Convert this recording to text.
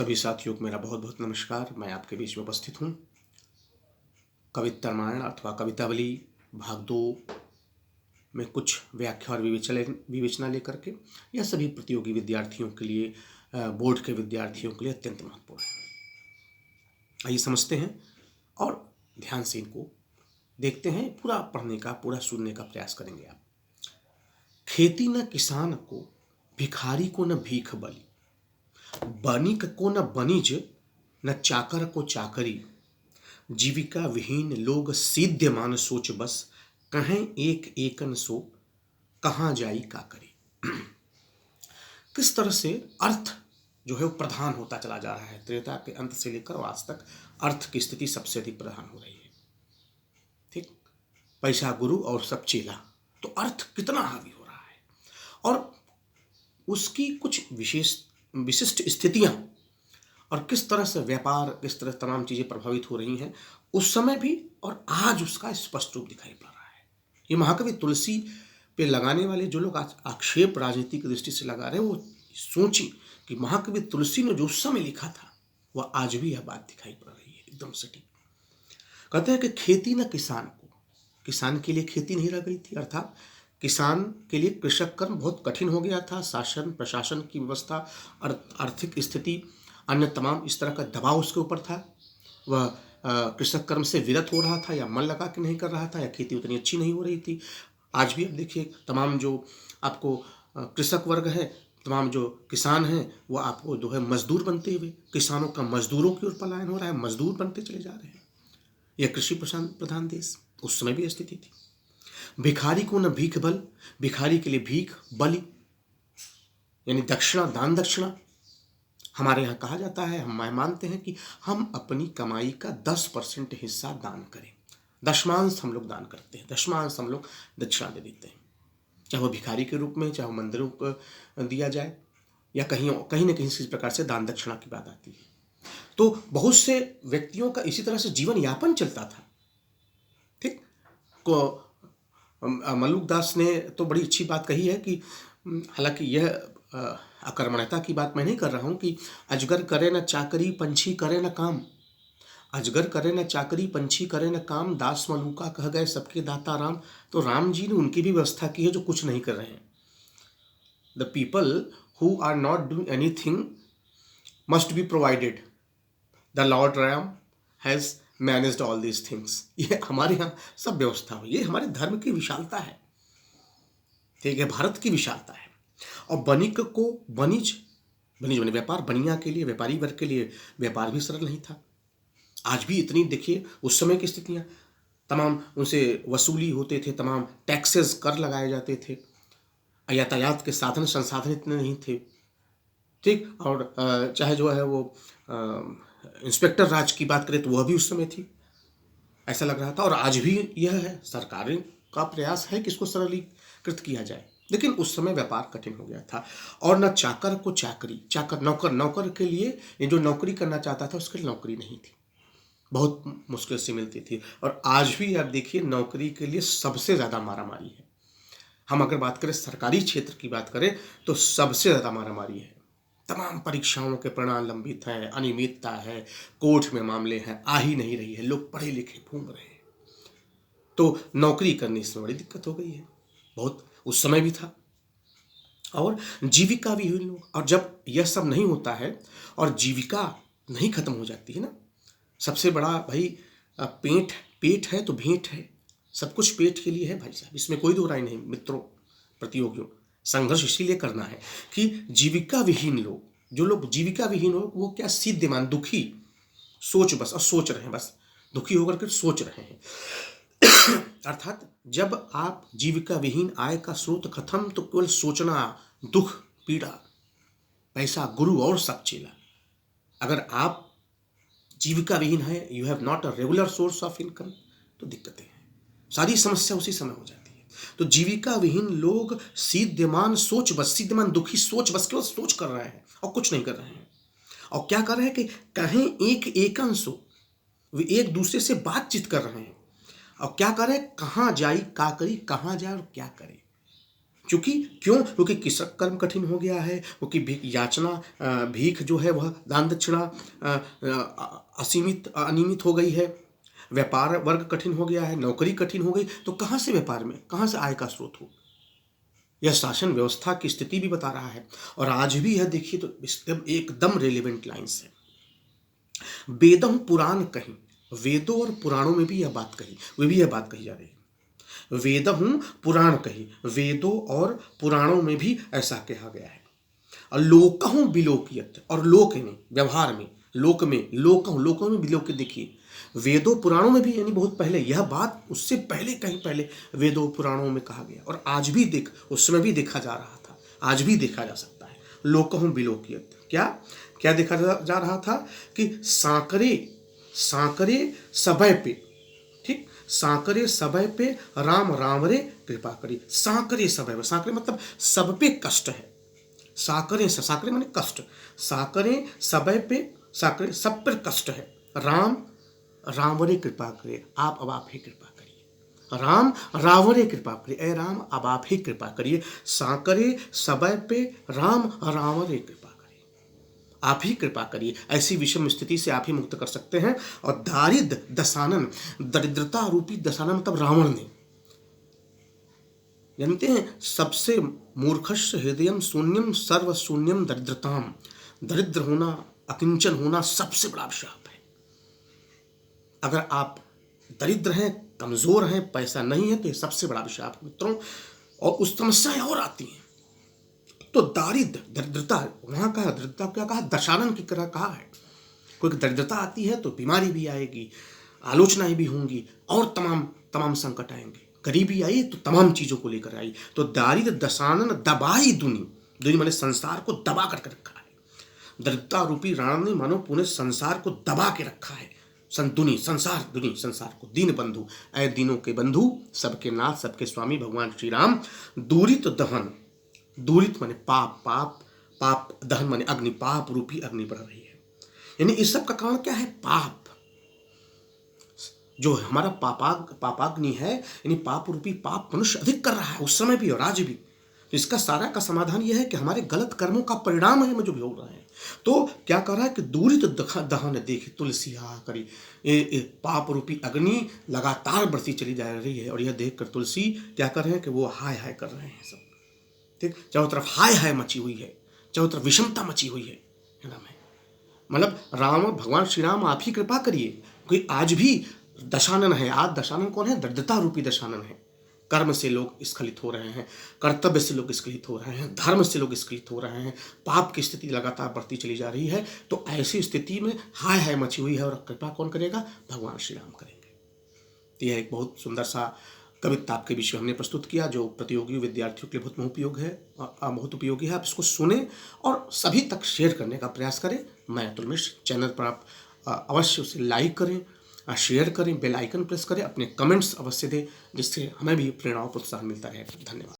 सभी साथियों को मेरा बहुत बहुत नमस्कार। मैं आपके बीच में उपस्थित हूँ कविता रामायण अथवा कवितावली भाग 2 में कुछ व्याख्या और विवेचना लेकर के। यह सभी प्रतियोगी विद्यार्थियों के लिए, बोर्ड के विद्यार्थियों के लिए अत्यंत महत्वपूर्ण है। आइए समझते हैं और ध्यान से इनको देखते हैं। पूरा पढ़ने का, पूरा सुनने का प्रयास करेंगे आप। खेती न किसान को, भिखारी को न भीख बली, बनिक को न बनिज, न चाकर को चाकरी, जीविका विहीन लोग सीध्यमान सोच बस, कहें एक एकन सो, कहाँ जाई का करी। किस तरह से अर्थ जो है वो प्रधान होता चला जा रहा है। त्रेता के अंत से लेकर आज तक अर्थ की स्थिति सबसे अधिक प्रधान हो रही है। ठीक, पैसा गुरु और सब चेला, तो अर्थ कितना हावी हो रहा है और उसकी कुछ विशिष्ट स्थितियां और किस तरह से व्यापार, किस तरह तमाम चीजें प्रभावित हो रही हैं उस समय भी और आज उसका स्पष्ट रूप दिखाई पड़ रहा है। ये महाकवि तुलसी पे लगाने वाले जो लोग आज आक्षेप राजनीति की दृष्टि से लगा रहे हैं, वो सोची कि महाकवि तुलसी ने जो उस समय लिखा था वह आज भी यह बात दिखाई पड़ रही है, एकदम सटीक। कहते हैं कि खेती न किसान को, किसान के लिए खेती नहीं रह गई थी, अर्थात किसान के लिए कृषक कर्म बहुत कठिन हो गया था। शासन प्रशासन की व्यवस्था, आर्थिक स्थिति, अन्य तमाम इस तरह का दबाव उसके ऊपर था। वह कृषक कर्म से विरत हो रहा था या मन लगा के नहीं कर रहा था, या खेती उतनी अच्छी नहीं हो रही थी। आज भी अब देखिए तमाम जो आपको कृषक वर्ग है, तमाम जो किसान हैं, वो आपको जो है मजदूर बनते हुए, किसानों का मजदूरों की ओर पलायन हो रहा है, मजदूर बनते चले जा रहे हैं। यह कृषि प्रधान देश, उस समय भी स्थिति थी। भिखारी को न भीख बल, भिखारी के लिए भीख, बलि यानी दक्षिणा, दान दक्षिणा। हमारे यहाँ कहा जाता है, हम मानते हैं कि हम अपनी कमाई का 10% हिस्सा दान करें। दशमांश हम लोग दान करते हैं, दशमांश हम लोग दक्षिणा दे देते हैं, चाहे वो भिखारी के रूप में, चाहे वो मंदिरों को दिया जाए, या कहीं न कहीं इस प्रकार से दान दक्षिणा की बात आती है। तो बहुत से व्यक्तियों का इसी तरह से जीवन यापन चलता था। ठीक, को मल्लुक दास ने तो बड़ी अच्छी बात कही है कि हालांकि यह अकर्मण्यता की बात मैं नहीं कर रहा हूं कि अजगर करे न चाकरी, पंछी करे न काम। अजगर करे न चाकरी, पंछी करे न काम, दास मलूका कह गए सबके दाता राम। तो राम जी ने उनकी भी व्यवस्था की है जो कुछ नहीं कर रहे हैं। The people who are not doing anything must be provided, the lord Ram has managed all these things. ये हमारे यहाँ सब व्यवस्था हुई, ये हमारे धर्म की विशालता है। ठीक है, भारत की विशालता है। और बनिक को बनिज, बनिज माने व्यापार, बनिया के लिए, व्यापारी वर्ग के लिए व्यापार भी सरल नहीं था। आज भी इतनी देखिए उस समय की स्थितियां, तमाम उनसे वसूली होते थे, तमाम टैक्सेस, कर लगाए जाते थे, यातायात के साधन संसाधन इतने नहीं थे। ठीक, और चाहे जो है वो इंस्पेक्टर राज की बात करें तो वह भी उस समय थी, ऐसा लग रहा था। और आज भी यह है, सरकार का प्रयास है कि इसको सरलीकृत किया जाए, लेकिन उस समय व्यापार कठिन हो गया था। और न चाकर को चाकरी, चाकर नौकर के लिए, जो नौकरी करना चाहता था उसके लिए नौकरी नहीं थी, बहुत मुश्किल से मिलती थी। और आज भी आप देखिए नौकरी के लिए सबसे ज़्यादा मारामारी है। हम अगर बात करें सरकारी क्षेत्र की बात करें तो सबसे ज़्यादा मारामारी है। तमाम परीक्षाओं के परिणाम लंबित हैं, अनियमितता है, कोर्ट में मामले हैं, आ ही नहीं रही है, लोग पढ़े लिखे घूम रहे हैं। तो नौकरी करने से बड़ी दिक्कत हो गई है, बहुत उस समय भी था। और जीविका भी हुई लोग, और जब यह सब नहीं होता है और जीविका नहीं खत्म हो जाती है ना, सबसे बड़ा भाई पेट है तो भेंट है, सब कुछ पेट के लिए है भाई साहब, इसमें कोई दो राय नहीं। मित्रों, प्रतियोगियों, संघर्ष इसीलिए करना है कि जीविका विहीन लोग, जो लोग जीविका विहीन हो, वो क्या सीध्यमान दुखी, सोच बस, और सोच रहे हैं, बस दुखी होकर के सोच रहे हैं। अर्थात जब आप जीविका विहीन, आय का स्रोत खत्म, तो केवल सोचना, दुख, पीड़ा, पैसा गुरु और सब चेला। अगर आप जीविका विहीन है, you have not a regular source of income, तो दिक्कतें हैं, सारी समस्या उसी समय हो जाती है। तो जीविका विहीन लोग सीध्यमान सोच बस, सीध्यमान दुखी, सोच बस, केवल सोच कर रहे हैं और कुछ नहीं कर रहे हैं। और क्या कर रहे हैं कि कहीं एक एकंशो, वे एक दूसरे से बातचीत कर रहे हैं। और क्या करे, कहाँ जाई का करी, कहाँ जाए और क्या करे, क्योंकि कृषक कर्म कठिन हो गया है, क्योंकि याचना भीख जो है वह दान दक्षिणा असीमित अनियमित हो गई है, व्यापार वर्ग कठिन हो गया है, नौकरी कठिन हो गई, तो कहाँ से व्यापार में कहाँ से आय का स्रोत हो? यह शासन व्यवस्था की स्थिति भी बता रहा है। और आज भी यह देखिए तो एकदम रेलिवेंट लाइन्स है। वेदम पुराण कहीं, वेदों और पुराणों में भी यह बात कही जा रही है। वेदहूँ पुराण कही, वेदों और पुराणों में भी ऐसा कहा गया है। और लोकहूँ विलोकियत, और लोक नहीं व्यवहार में, लोकों में विलोकित। देखिए वेदों पुराणों में भी, यानी बहुत पहले यह बात, उससे पहले कहीं पहले वेदों पुराणों में कहा गया, और आज भी उस समय भी देखा जा रहा था, आज भी देखा जा सकता है। लोकहूँ विलोकियत, क्या देखा जा रहा था कि सांकरे समय पे, ठीक, सांकरे समय पे राम राम रे कृपा करी। सांकरे समय पे, सांकरे मतलब सब पे कष्ट है, साकरे माने कष्ट, साकरे समय पे, साकरे सब पर कष्ट है, राम रावणे कृपा करे, अब आप ही कृपा करिए। राम रावणे कृपा करिए, ए राम अब आप ही कृपा करिए। सांकरे समय पे राम रावणे कृपा करिए, आप ही कृपा करिए। ऐसी विषम स्थिति से आप ही मुक्त कर सकते हैं। और दारिद्र दशानन, दरिद्रता रूपी दशानन मतलब रावण ने, जानते हैं सबसे मूर्खस्य हृदयम शून्यम सर्व शून्यम दरिद्रताम, दरिद्र होना, अकिंचन होना सबसे बड़ा अभिशाप है। अगर आप दरिद्र हैं, कमजोर हैं, पैसा नहीं है, तो ये सबसे बड़ा अभिशाप है मित्रों। और उस समस्याएं और आती हैं। तो दरिद्रता, वहां कहा दरिद्रता, क्या कहा, दशानन की तरह कहा है। कोई दरिद्रता आती है तो बीमारी भी आएगी, आलोचनाएं भी होंगी, और तमाम संकट आएंगे। गरीबी आई तो तमाम चीजों को लेकर आई। तो दारिद्र दशानन दबाई दुनी माने संसार को दबा कर रखा है। दरिद्रता रूपी रावण ने मानो पूरे संसार को दबा के रखा है। संसार को, दीन बंधु, ऐ दीनों के बंधु, सबके नाथ सबके स्वामी भगवान श्री राम। दूरित दहन, दूरित माने पाप दहन माने अग्नि, पाप रूपी अग्नि बढ़ रही है। यानी इस सब का कारण क्या है, पाप। जो हमारा पापाग्नि है, यानी पाप रूपी पाप मनुष्य अधिक कर रहा है, उस समय भी और आज भी। तो इसका सारा का समाधान यह है कि हमारे गलत कर्मों का परिणाम है जो भी हो रहा है। तो क्या कर रहा है कि दूरित दहन, देखे तुलसी हा करी, पाप रूपी अग्नि लगातार बढ़ती चली जा रही है। और यह देखकर तुलसी क्या कर रहे हैं कि वो हाय हाय कर रहे हैं सब, ठीक, चारों तरफ हाय हाय मची हुई है, चारों तरफ विषमता मची हुई है नाम है। मतलब राम, भगवान श्री राम आप ही कृपा करिए। कोई आज भी दशानन है। आज दशानन कौन है, दरिद्रता रूपी दशानन है। कर्म से लोग स्खलित हो रहे हैं, कर्तव्य से लोग स्खलित हो रहे हैं, धर्म से लोग स्खलित हो रहे हैं, पाप की स्थिति लगातार बढ़ती चली जा रही है। तो ऐसी स्थिति में हाय हाय मची हुई है, और कृपा कौन करेगा, भगवान श्री राम करेंगे। तो यह एक बहुत सुंदर सा कविता आपके बीच में हमने प्रस्तुत किया, जो प्रतियोगी विद्यार्थियों के लिए बहुत उपयोगी है। आप इसको सुने और सभी तक शेयर करने का प्रयास करें। मैं अतुल मिश्र, चैनल पर आप अवश्य उसे लाइक करें, शेयर करें, बेल आइकन प्रेस करें, अपने कमेंट्स अवश्य दें, जिससे हमें भी प्रेरणा और प्रोत्साहन मिलता रहेगा। धन्यवाद।